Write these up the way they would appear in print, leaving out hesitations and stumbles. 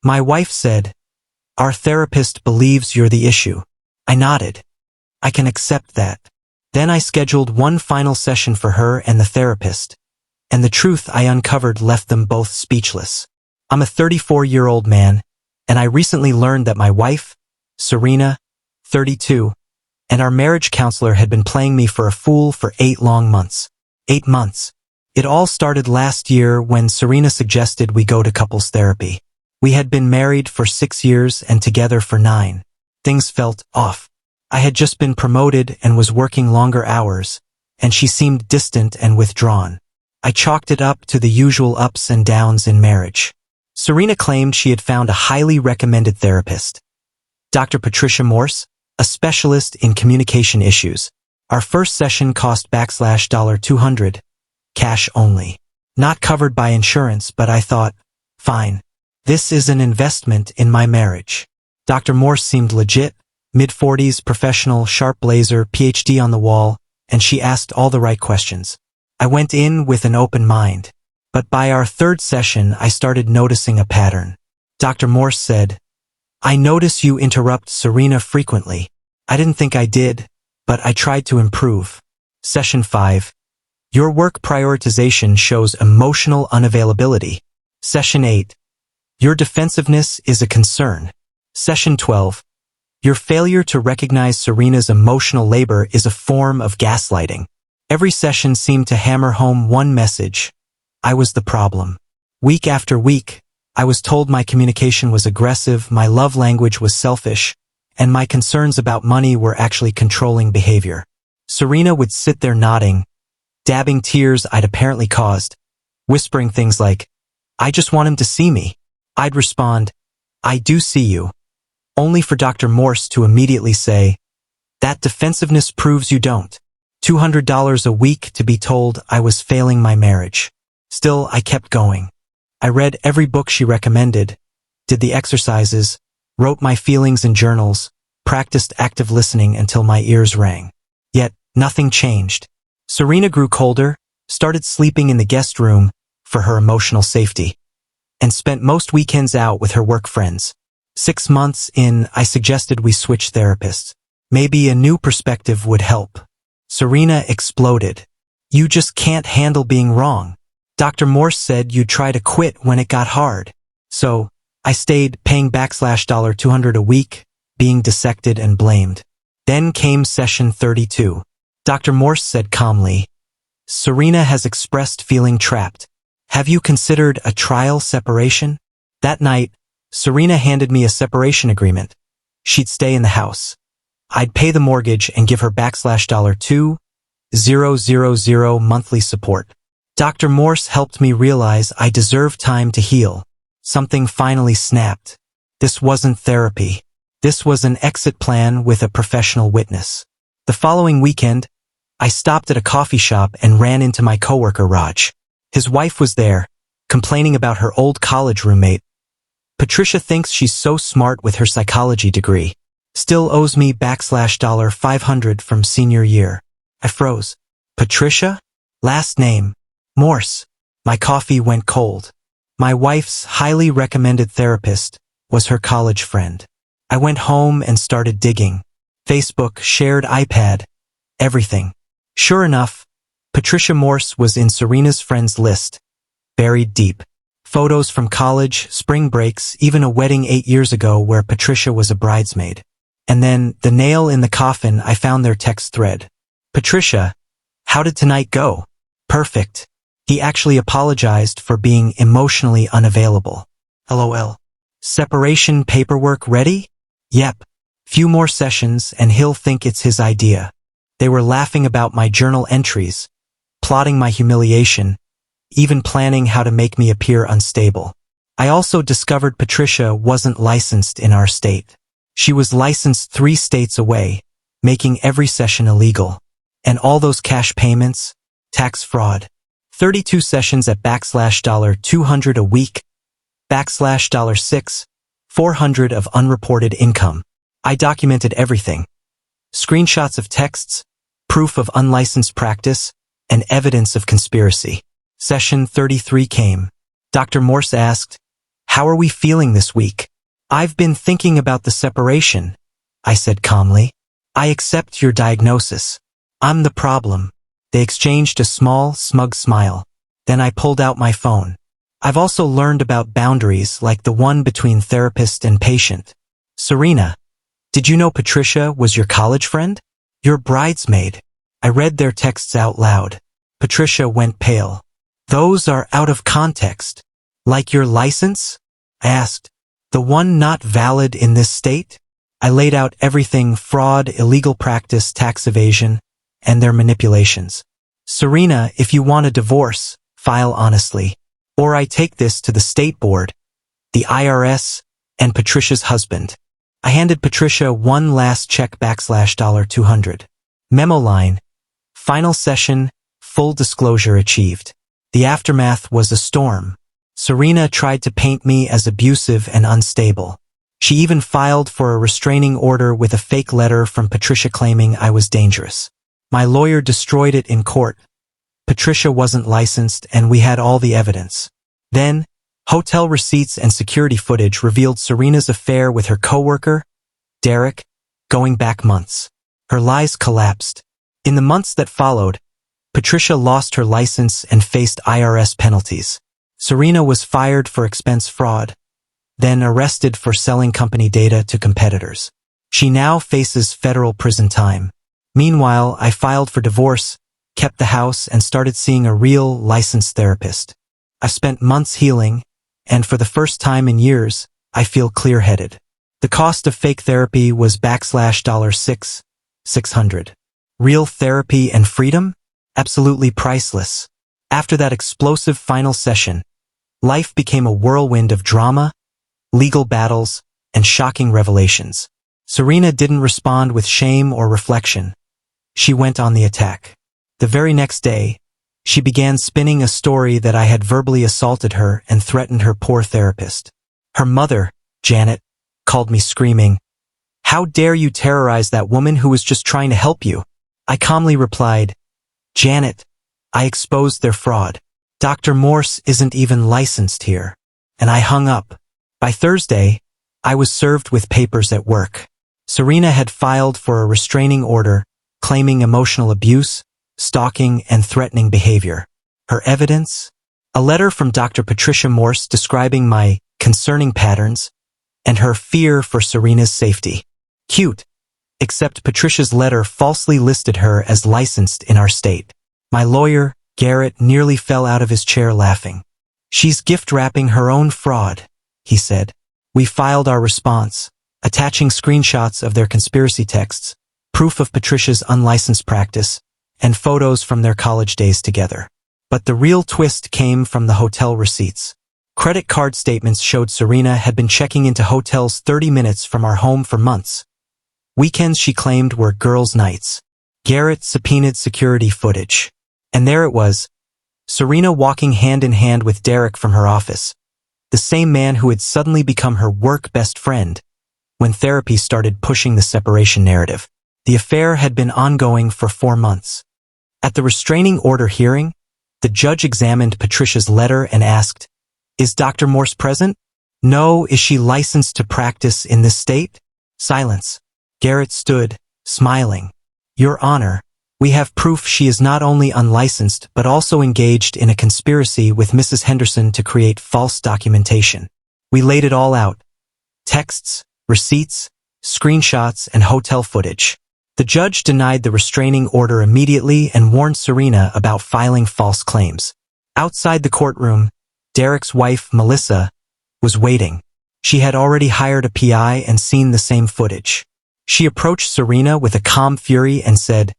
My wife said, "Our therapist believes you're the issue." I nodded. I can accept that. Then I scheduled one final session for her and the therapist, and the truth I uncovered left them both speechless. I'm a 34-year-old man, and I recently learned that my wife, Serena, 32, and our marriage counselor had been playing me for a fool for 8 long months. 8 months. It all started last year when Serena suggested we go to couples therapy. We had been married for 6 years and together for 9. Things felt off. I had just been promoted and was working longer hours, and she seemed distant and withdrawn. I chalked it up to the usual ups and downs in marriage. Serena claimed she had found a highly recommended therapist, Dr. Patricia Morse, a specialist in communication issues. Our first session cost $200, cash only. Not covered by insurance, but I thought, fine. This is an investment in my marriage. Dr. Morse seemed legit, mid-40s, professional, sharp blazer, PhD on the wall, and she asked all the right questions. I went in with an open mind. But by our third session, I started noticing a pattern. Dr. Morse said, "I notice you interrupt Serena frequently." I didn't think I did, but I tried to improve. Session 5. Your work prioritization shows emotional unavailability. Session 8. Your defensiveness is a concern. Session 12. Your failure to recognize Serena's emotional labor is a form of gaslighting. Every session seemed to hammer home one message. I was the problem. Week after week, I was told my communication was aggressive, my love language was selfish, and my concerns about money were actually controlling behavior. Serena would sit there nodding, dabbing tears I'd apparently caused, whispering things like, "I just want him to see me." I'd respond, "I do see you," only for Dr. Morse to immediately say, "That defensiveness proves you don't." $200 a week to be told I was failing my marriage. Still, I kept going. I read every book she recommended, did the exercises, wrote my feelings in journals, practiced active listening until my ears rang. Yet, nothing changed. Serena grew colder, started sleeping in the guest room for her emotional safety, and spent most weekends out with her work friends. 6 months in, I suggested we switch therapists. Maybe a new perspective would help. Serena exploded. "You just can't handle being wrong. Dr. Morse said you'd try to quit when it got hard." So, I stayed paying $200 a week, being dissected and blamed. Then came session 32. Dr. Morse said calmly, "Serena has expressed feeling trapped. Have you considered a trial separation?" That night, Serena handed me a separation agreement. She'd stay in the house. I'd pay the mortgage and give her $2,000 monthly support. Dr. Morse helped me realize I deserved time to heal. Something finally snapped. This wasn't therapy. This was an exit plan with a professional witness. The following weekend, I stopped at a coffee shop and ran into my coworker Raj. His wife was there, complaining about her old college roommate. Patricia thinks she's so smart with her psychology degree. Still owes me $500 from senior year. I froze. Patricia? Last name. Morse. My coffee went cold. My wife's highly recommended therapist was her college friend. I went home and started digging. Facebook, shared iPad, everything. Sure enough, Patricia Morse was in Serena's friends list, buried deep. Photos from college, spring breaks, even a wedding 8 years ago where Patricia was a bridesmaid. And then, the nail in the coffin, I found their text thread. "Patricia, how did tonight go?" "Perfect." He actually apologized for being emotionally unavailable. LOL. "Separation paperwork ready?" "Yep. Few more sessions and he'll think it's his idea." They were laughing about my journal entries, plotting my humiliation, even planning how to make me appear unstable. I also discovered Patricia wasn't licensed in our state. She was licensed 3 states away, making every session illegal. And all those cash payments? Tax fraud. 32 sessions at $200 a week, $6, $400 of unreported income. I documented everything. Screenshots of texts, proof of unlicensed practice, and evidence of conspiracy. Session 33 came. Dr. Morse asked, How are we feeling this week? I've been thinking about the separation, I said calmly. I accept your diagnosis. I'm the problem. They exchanged a small, smug smile. Then I pulled out my phone. I've also learned about boundaries like the one between therapist and patient. Serena, did you know Patricia was your college friend? Your bridesmaid. I read their texts out loud. Patricia went pale. Those are out of context. Like your license? I asked. The one not valid in this state? I laid out everything: fraud, illegal practice, tax evasion, and their manipulations. Serena, if you want a divorce, file honestly. Or I take this to the state board, the IRS, and Patricia's husband. I handed Patricia one last check $200. Memo line. Final session, full disclosure achieved. The aftermath was a storm. Serena tried to paint me as abusive and unstable. She even filed for a restraining order with a fake letter from Patricia claiming I was dangerous. My lawyer destroyed it in court. Patricia wasn't licensed and we had all the evidence. Then, hotel receipts and security footage revealed Serena's affair with her coworker, Derek, going back months. Her lies collapsed. In the months that followed, Patricia lost her license and faced IRS penalties. Serena was fired for expense fraud, then arrested for selling company data to competitors. She now faces federal prison time. Meanwhile, I filed for divorce, kept the house, and started seeing a real licensed therapist. I spent months healing, and for the first time in years, I feel clear-headed. The cost of fake therapy was $600. Real therapy and freedom? Absolutely priceless. After that explosive final session, life became a whirlwind of drama, legal battles, and shocking revelations. Serena didn't respond with shame or reflection. She went on the attack. The very next day, she began spinning a story that I had verbally assaulted her and threatened her poor therapist. Her mother, Janet, called me screaming, "How dare you terrorize that woman who was just trying to help you?" I calmly replied, "Janet, I exposed their fraud. Dr. Morse isn't even licensed here." And I hung up. By Thursday, I was served with papers at work. Serena had filed for a restraining order, claiming emotional abuse, stalking, and threatening behavior. Her evidence? A letter from Dr. Patricia Morse describing my concerning patterns and her fear for Serena's safety. Cute. Except Patricia's letter falsely listed her as licensed in our state. My lawyer, Garrett, nearly fell out of his chair laughing. "She's gift-wrapping her own fraud," he said. We filed our response, attaching screenshots of their conspiracy texts, proof of Patricia's unlicensed practice, and photos from their college days together. But the real twist came from the hotel receipts. Credit card statements showed Serena had been checking into hotels 30 minutes from our home for months. Weekends she claimed were girls' nights. Garrett subpoenaed security footage. And there it was, Serena walking hand in hand with Derek from her office, the same man who had suddenly become her work best friend when therapy started pushing the separation narrative. The affair had been ongoing for 4 months. At the restraining order hearing, the judge examined Patricia's letter and asked, "Is Dr. Morse present?" "No." "Is she licensed to practice in this state?" Silence. Garrett stood, smiling. "Your Honor, we have proof she is not only unlicensed but also engaged in a conspiracy with Mrs. Henderson to create false documentation. We laid it all out. Texts, receipts, screenshots, and hotel footage." The judge denied the restraining order immediately and warned Serena about filing false claims. Outside the courtroom, Derek's wife, Melissa, was waiting. She had already hired a PI and seen the same footage. She approached Serena with a calm fury and said,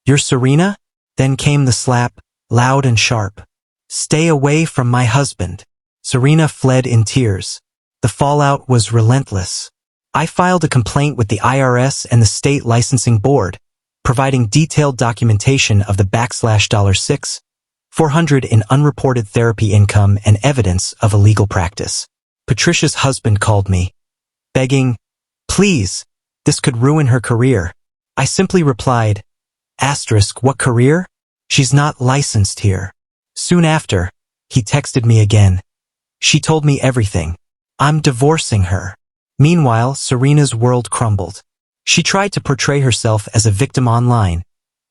"You're Serena?" Then came the slap, loud and sharp. "Stay away from my husband." Serena fled in tears. The fallout was relentless. I filed a complaint with the IRS and the state licensing board, providing detailed documentation of the $6,400 in unreported therapy income and evidence of illegal practice. Patricia's husband called me, begging, "Please, this could ruin her career." I simply replied, "What career? She's not licensed here." Soon after, he texted me again. "She told me everything. I'm divorcing her. Meanwhile, Serena's world crumbled. She tried to portray herself as a victim online,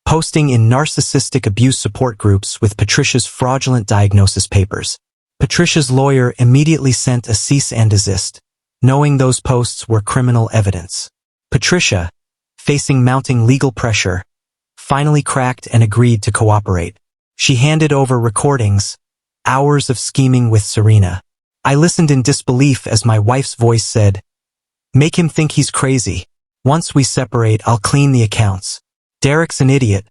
posting in narcissistic abuse support groups with Patricia's fraudulent diagnosis papers. Patricia's lawyer immediately sent a cease and desist, knowing those posts were criminal evidence. Patricia, facing mounting legal pressure, finally cracked and agreed to cooperate. She handed over recordings, hours of scheming with Serena. I listened in disbelief as my wife's voice said, "Make him think he's crazy. Once we separate, I'll clean the accounts. Derek's an idiot,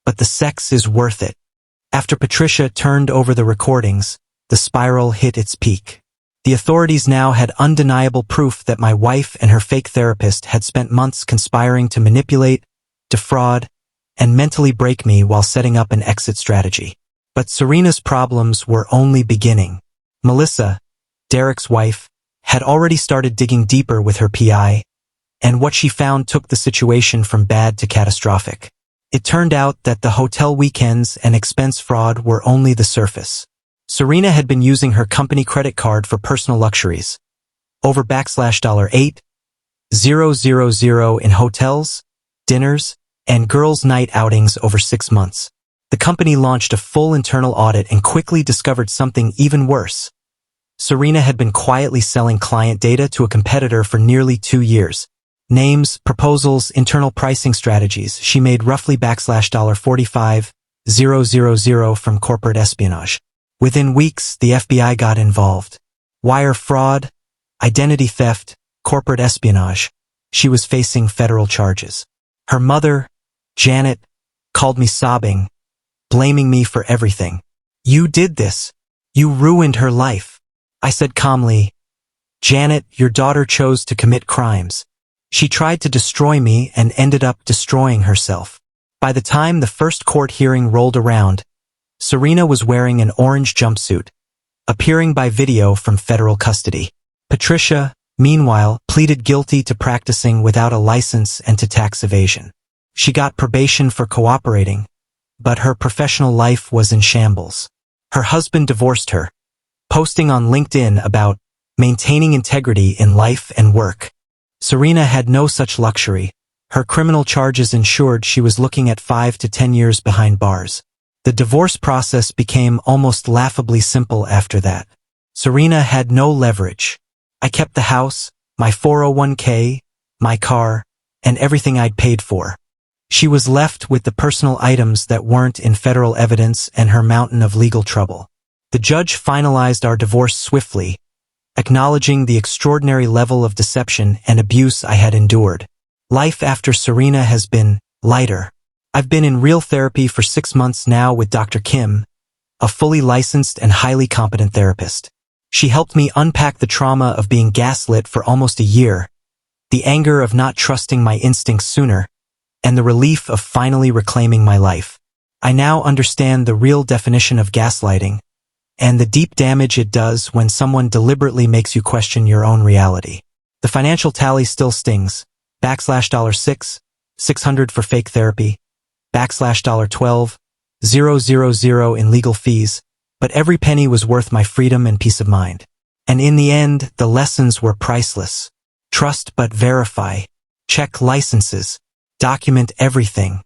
but the sex is worth it." After Patricia turned over the recordings, the spiral hit its peak. The authorities now had undeniable proof that my wife and her fake therapist had spent months conspiring to manipulate, defraud, and mentally break me while setting up an exit strategy. But Serena's problems were only beginning. Melissa, Derek's wife, had already started digging deeper with her PI, and what she found took the situation from bad to catastrophic. It turned out that the hotel weekends and expense fraud were only the surface. Serena had been using her company credit card for personal luxuries, over $8,000 in hotels, dinners, and girls' night outings over 6 months. The company launched a full internal audit and quickly discovered something even worse. Serena had been quietly selling client data to a competitor for nearly 2 years. Names, proposals, internal pricing strategies. She made roughly $45,000 from corporate espionage. Within weeks, the FBI got involved. Wire fraud, identity theft, corporate espionage. She was facing federal charges. Her mother, Janet, called me sobbing, blaming me for everything. "You did this. You ruined her life." I said calmly, "Janet, your daughter chose to commit crimes. She tried to destroy me and ended up destroying herself." By the time the first court hearing rolled around, Serena was wearing an orange jumpsuit, appearing by video from federal custody. Patricia, meanwhile, pleaded guilty to practicing without a license and to tax evasion. She got probation for cooperating, but her professional life was in shambles. Her husband divorced her, posting on LinkedIn about maintaining integrity in life and work. Serena had no such luxury. Her criminal charges ensured she was looking at 5 to 10 years behind bars. The divorce process became almost laughably simple after that. Serena had no leverage. I kept the house, my 401k, my car, and everything I'd paid for. She was left with the personal items that weren't in federal evidence and her mountain of legal trouble. The judge finalized our divorce swiftly, acknowledging the extraordinary level of deception and abuse I had endured. Life after Serena has been lighter. I've been in real therapy for 6 months now with Dr. Kim, a fully licensed and highly competent therapist. She helped me unpack the trauma of being gaslit for almost a year, the anger of not trusting my instincts sooner, and the relief of finally reclaiming my life. I now understand the real definition of gaslighting, and the deep damage it does when someone deliberately makes you question your own reality. The financial tally still stings. $6, $600 for fake therapy, $12, $000 in legal fees, but every penny was worth my freedom and peace of mind. And in the end, the lessons were priceless. Trust but verify. Check licenses. Document everything.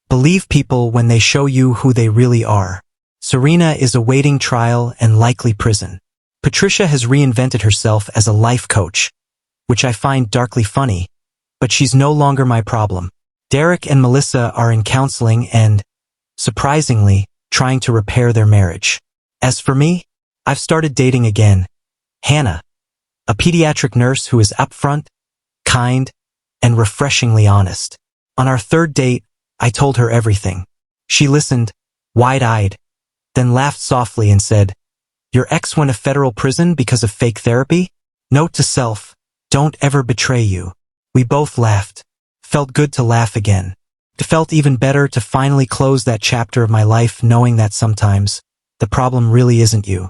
Believe people when they show you who they really are. Serena is awaiting trial and likely prison. Patricia has reinvented herself as a life coach, which I find darkly funny, but she's no longer my problem. Derek and Melissa are in counseling and, surprisingly, trying to repair their marriage. As for me, I've started dating again. Hannah, a pediatric nurse who is upfront, kind, and refreshingly honest. On our third date, I told her everything. She listened, wide-eyed, then laughed softly and said, "Your ex went to federal prison because of fake therapy? Note to self, don't ever betray you." We both laughed. Felt good to laugh again. It felt even better to finally close that chapter of my life knowing that sometimes, the problem really isn't you.